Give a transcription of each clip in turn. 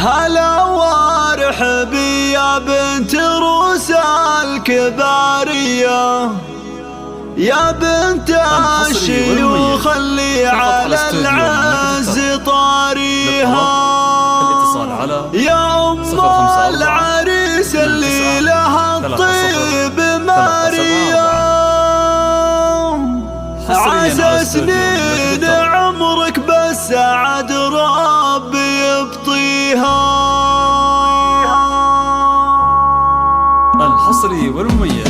هلا وارحبي يا بنت روسا الكبارية، يا بنت الشيوخ اللي على العز طاريها، يا أم العريس اللي لها الطيب ماريا. عسى سنين عمرك بس عاد ربي يبطيها. الحصري والمميز.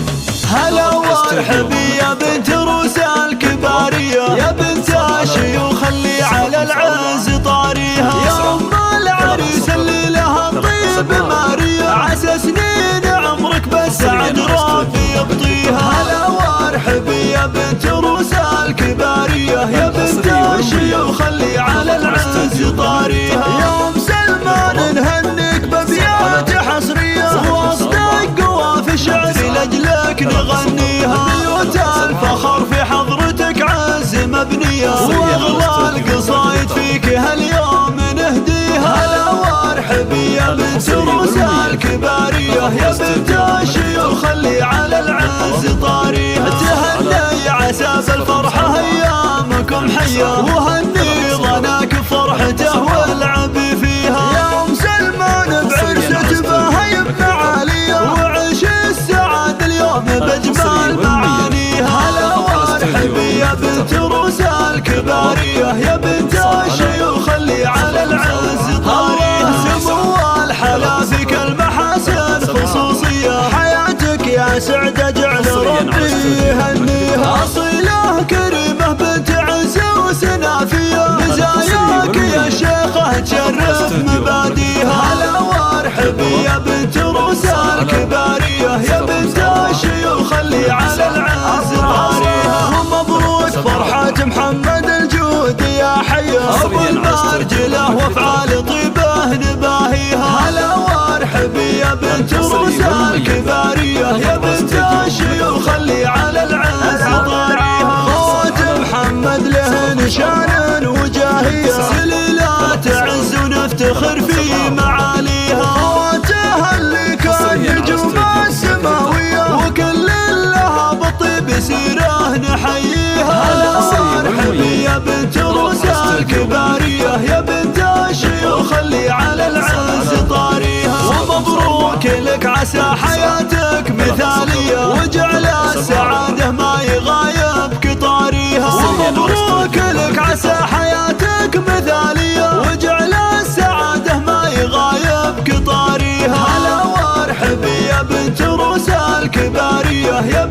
هلا وارحبي يا بنت روسا الكبارية، يا بنت الشيوخ اللي على العز طاريها، يا أم العريس اللي لها الطيب ماريا. عسى سنين عمرك بس عاد ربي يبطيها. هلا وارحبي يا بنت روسا الكبارية، يا بنت الشيوخ اللي على العز طاريها، يا أم سلمان نهنيك بأبيات حصرية، واصدق قوافي شعري لأجلك نغنيها. بيوت الفخر في حضرتك عز مبنية، واغلى القصايد فيك هاليوم نهديها. هلا وارحبي يا بنت روسا الكبارية، يا بنت الشيوخ اللي على العز طاريها. تهني عسى بالفرحة ايامكم حية، وهني ظناك فرحته والعب فيها. يا أم سلمان بعرسة بهيب معالية، وعيش السعادة اليوم بأجمل معانيها. هلا وارحبي يا بنت روسا الكبارية، يا بنت الشيوخ اللي على العز طاريها. سمو الحلا فيك المحاسن خصوصية، حياتك يا سعدة جعل ربي يهنيها. أصيلة كريمة بنت عز وسنافية، مزاياك يا شيخة تشرف مباديها. هلا وارحبي يا بنت روسا الكبارية، يا بنت الشيوخ اللي على العز طاريها. ومبروك فرحة محمد الجود يا حيا، أبو المرجلة وافعال طيبه نباهيها. هلا وارحبي يا بنت روسا الكبارية، يا بنت الشيوخ اللي على العز طاريها. خوات محمد له نشان وجاهية، سليلات عز ونفتخر في معاليها. خواتها اللي كان نجوم السماوية، وكل لها بالطيب سيره نحييها. هلا وارحبي يا بنت روسا الكبارية، يا بنت الشيوخ اللي على العز طاريها. ومبروك لك عسى حياتك مثالية، وجعل السعادة ما يغايبك طاريها. ومبروك لك عسى حياتك مثالية، وجعل السعادة ما يغايبك طاريها. هلا وارحبي يا بنت روسا الكبارية، يا